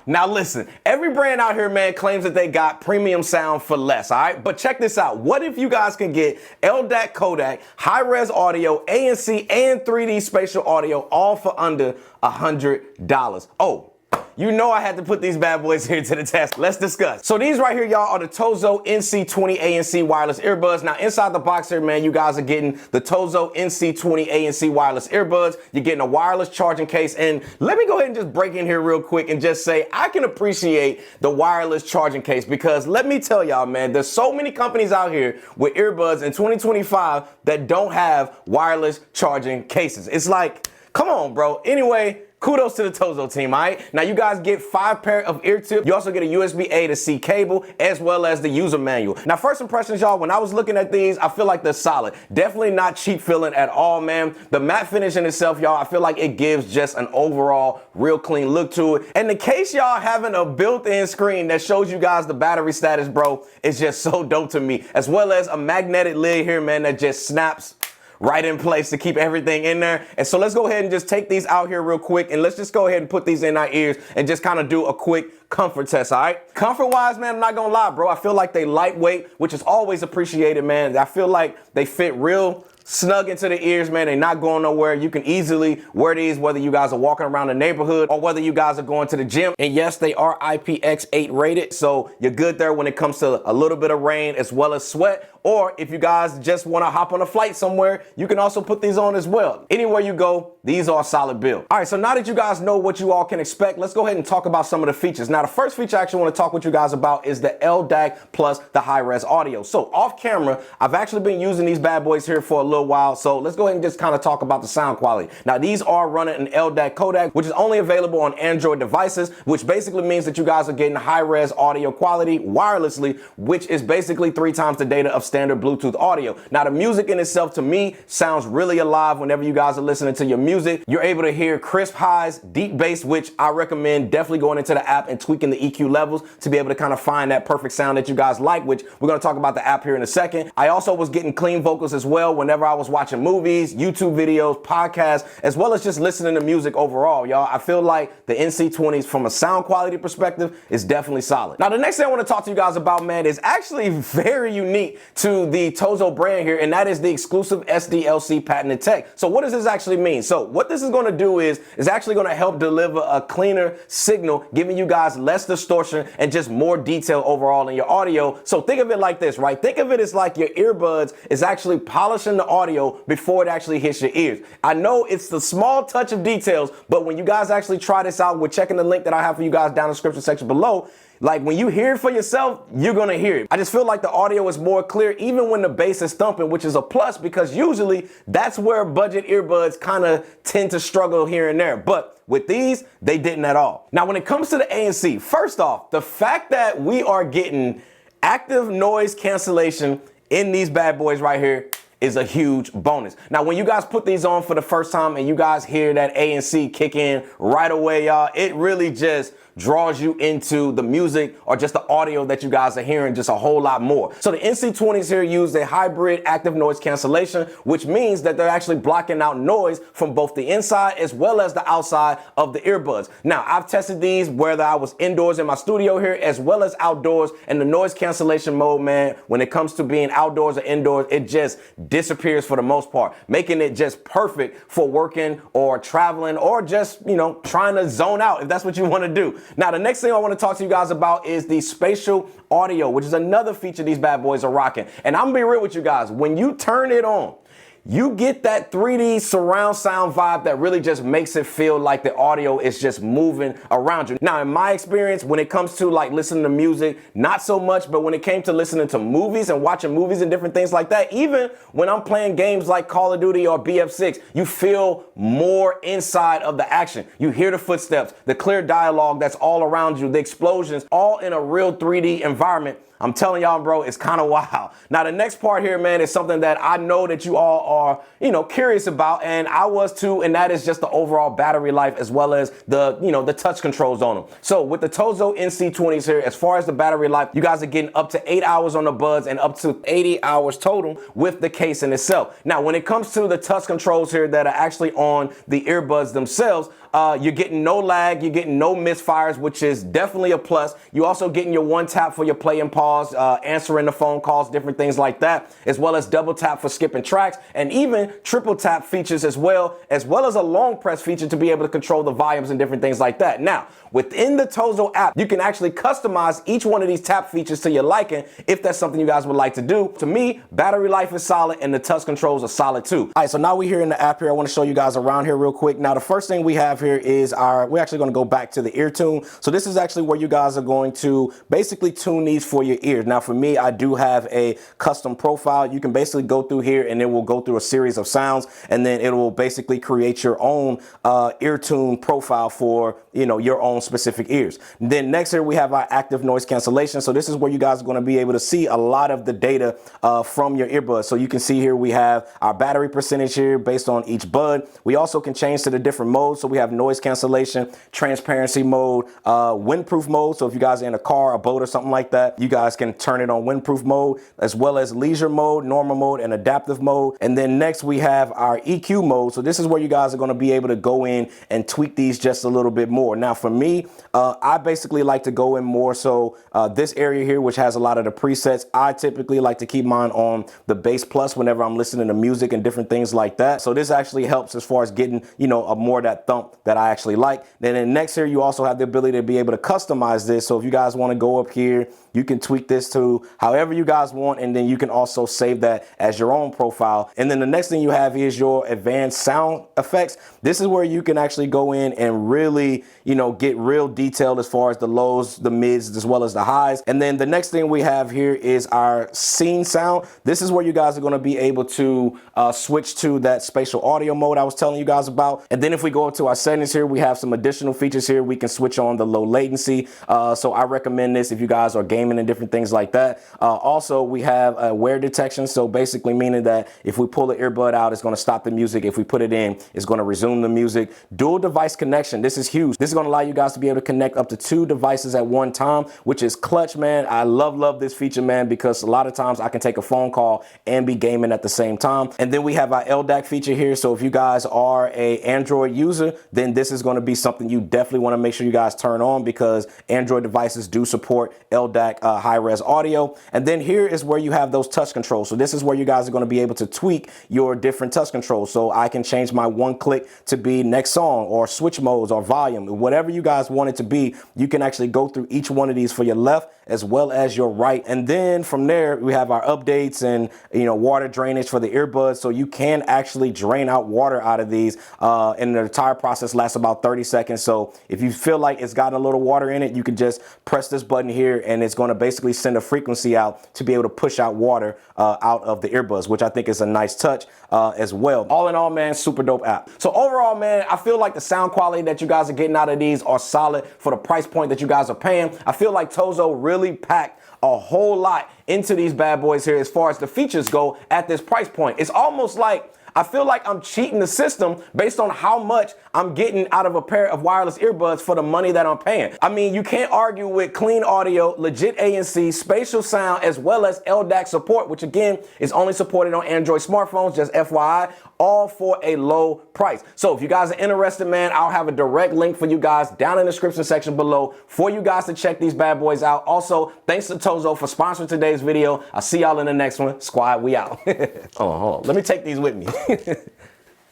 Now listen, every brand out here, man, claims that they got premium sound for less, all right? But check this out. What if you guys can get LDAC codec, high-res audio, ANC, and 3D spatial audio all for under $100? Oh, you know I had to put these bad boys here to the test. Let's discuss. So these right here, y'all, are the Tozo NC20 ANC wireless earbuds. Now inside the box here, man, you guys are getting the Tozo NC20 ANC wireless earbuds. You're getting a wireless charging case. And let me go ahead and just break in here real quick and just say I can appreciate the wireless charging case, because let me tell y'all, man, there's so many companies out here with earbuds in 2025 that don't have wireless charging cases. It's like, come on, bro. Anyway, kudos to the Tozo team, all right? Now, you guys get 5 pair of ear tips. You also get a USB-A to C cable, as well as the user manual. Now, first impressions, y'all, when I was looking at these, I feel like they're solid. Definitely not cheap feeling at all, man. The matte finish in itself, y'all, I feel like it gives just an overall real clean look to it. And the case, y'all, having a built-in screen that shows you guys the battery status, bro, is just so dope to me. As well as a magnetic lid here, man, that just snaps right in place to keep everything in there. And so let's go ahead and just take these out here real quick, and let's just go ahead and put these in our ears and just kind of do a quick comfort test, all right? Comfort wise, man, I'm not gonna lie, bro. I feel like they lightweight, which is always appreciated, man. I feel like they fit real snug into the ears, man. They're not going nowhere. You can easily wear these whether you guys are walking around the neighborhood or whether you guys are going to the gym. And yes, they are IPX8 rated, so you're good there when it comes to a little bit of rain as well as sweat. Or if you guys just want to hop on a flight somewhere, you can also put these on as well. Anywhere you go, these are a solid build. All right, so now that you guys know what you all can expect, let's go ahead and talk about some of the features. Now, the first feature I actually want to talk with you guys about is the LDAC plus the high-res audio. So off camera, I've actually been using these bad boys here for a little while. So let's go ahead and just kind of talk about the sound quality. Now, these are running an LDAC codec, which is only available on Android devices, which basically means that you guys are getting high-res audio quality wirelessly, which is basically 3 times the data of standard Bluetooth audio. Now, the music in itself, to me, sounds really alive whenever you guys are listening to your music. You're able to hear crisp highs, deep bass, which I recommend definitely going into the app and tweaking the EQ levels to be able to kind of find that perfect sound that you guys like, which we're going to talk about the app here in a second. I also was getting clean vocals as well whenever I was watching movies, YouTube videos, podcasts, as well as just listening to music overall, y'all. I feel like the NC20s from a sound quality perspective is definitely solid. Now, the next thing I want to talk to you guys about, man, is actually very unique to the Tozo brand here, and that is the exclusive SDLC patented tech. So what does this actually mean? So what this is going to do is actually going to help deliver a cleaner signal, giving you guys less distortion and just more detail overall in your audio. So think of it like this, right? Think of it as like your earbuds is actually polishing the audio before it actually hits your ears. I know it's the small touch of details, but when you guys actually try this out, we're checking the link that I have for you guys down in the description section below. Like, when you hear it for yourself, you're gonna hear it. I just feel like the audio is more clear even when the bass is thumping, which is a plus because usually that's where budget earbuds kind of tend to struggle here and there. But with these, they didn't at all. Now, when it comes to the ANC, first off, the fact that we are getting active noise cancellation in these bad boys right here is a huge bonus. Now, when you guys put these on for the first time and you guys hear that ANC kick in right away, y'all, it really just draws you into the music or just the audio that you guys are hearing just a whole lot more. So the NC20s here use a hybrid active noise cancellation, which means that they're actually blocking out noise from both the inside as well as the outside of the earbuds. Now, I've tested these whether I was indoors in my studio here as well as outdoors, and the noise cancellation mode, man, when it comes to being outdoors or indoors, it just disappears for the most part, making it just perfect for working or traveling or just, you know, trying to zone out if that's what you want to do. Now, the next thing I want to talk to you guys about is the spatial audio, which is another feature these bad boys are rocking. And I'm gonna be real with you guys, when you turn it on, you get that 3D surround sound vibe that really just makes it feel like the audio is just moving around you. Now, in my experience, when it comes to like listening to music, not so much, but when it came to listening to movies and watching movies and different things like that, even when I'm playing games like Call of Duty or BF6, you feel more inside of the action. You hear the footsteps, the clear dialogue that's all around you, the explosions, all in a real 3D environment. I'm telling y'all, bro, it's kind of wild. Now, the next part here, man, is something that I know that you all are, curious about, and I was too, and that is just the overall battery life as well as the, the touch controls on them. So with the Tozo NC20s here, as far as the battery life, you guys are getting up to 8 hours on the buds and up to 80 hours total with the case in itself. Now, when it comes to the touch controls here that are actually on the earbuds themselves, you're getting no lag, you're getting no misfires, which is definitely a plus. You're also getting your one tap for your play and pause, answering the phone calls, different things like that, as well as double tap for skipping tracks, and even triple tap features as well as a long press feature to be able to control the volumes and different things like that. Now, within the Tozo app, you can actually customize each one of these tap features to your liking if that's something you guys would like to do. To me, battery life is solid and the touch controls are solid too. All right, so now we're here in the app here. I want to show you guys around here real quick. Now, the first thing we have here is we're actually going to go back to the ear tune. So this is actually where you guys are going to basically tune these for your ears. Now, for me, I do have a custom profile. You can basically go through here and it will go through a series of sounds, and then it will basically create your own ear tune profile for, your own specific ears. Then next here we have our active noise cancellation. So this is where you guys are going to be able to see a lot of the data from your earbuds. So you can see here we have our battery percentage here based on each bud. We also can change to the different modes. So we have noise cancellation, transparency mode, windproof mode. So if you guys are in a car, a boat or something like that, you guys can turn it on windproof mode, as well as leisure mode, normal mode, and adaptive mode. And then next we have our EQ mode. So this is where you guys are going to be able to go in and tweak these just a little bit more. Now for me, I basically like to go in more so this area here, which has a lot of the presets. I typically like to keep mine on the bass plus whenever I'm listening to music and different things like that. So this actually helps as far as getting, a more of that thump that I actually like. Then next here, you also have the ability to be able to customize this. So if you guys want to go up here, you can tweak this to however you guys want, and then you can also save that as your own profile. And then the next thing you have is your advanced sound effects. This is where you can actually go in and really, get real detailed as far as the lows, the mids, as well as the highs. And then the next thing we have here is our scene sound. This is where you guys are going to be able to switch to that spatial audio mode I was telling you guys about. And then if we go up to our settings here, we have some additional features here. We can switch on the low latency. So I recommend this if you guys are gaming and different things like that. Also, we have wear detection. So basically meaning that if we pull the earbud out, it's going to stop the music. If we put it in, it's going to resume the music. Dual device connection. This is huge. This is going to allow you guys to be able to connect up to 2 devices at one time, which is clutch, man. I love this feature, man, because a lot of times I can take a phone call and be gaming at the same time. And then we have our LDAC feature here. So if you guys are a Android user, then this is going to be something you definitely want to make sure you guys turn on, because Android devices do support LDAC high-res audio. And then here is where you have those touch controls. So this is where you guys are going to be able to tweak your different touch controls. So I can change my one click to be next song or switch modes or volume, whatever you guys want it to be. You can actually go through each one of these for your left as well as your right. And then from there, we have our updates and, water drainage for the earbuds. So you can actually drain out water out of these. And the entire process lasts about 30 seconds. So if you feel like it's got a little water in it, you can just press this button here and it's going to basically send a frequency out to be able to push out water out of the earbuds, which I think is a nice touch as well. All in all, man, super dope app. So overall, man, I feel like the sound quality that you guys are getting out of these are solid for the price point that you guys are paying. I feel like Tozo really packed a whole lot into these bad boys here as far as the features go at this price point. It's almost like I feel like I'm cheating the system based on how much I'm getting out of a pair of wireless earbuds for the money that I'm paying. I mean, you can't argue with clean audio, legit ANC, spatial sound, as well as LDAC support, which again is only supported on Android smartphones, just FYI, all for a low price. So if you guys are interested, man, I'll have a direct link for you guys down in the description section below for you guys to check these bad boys out. Also, thanks to Tozo for sponsoring today's video. I'll see y'all in the next one. Squad, we out. Hold on. Let me take these with me.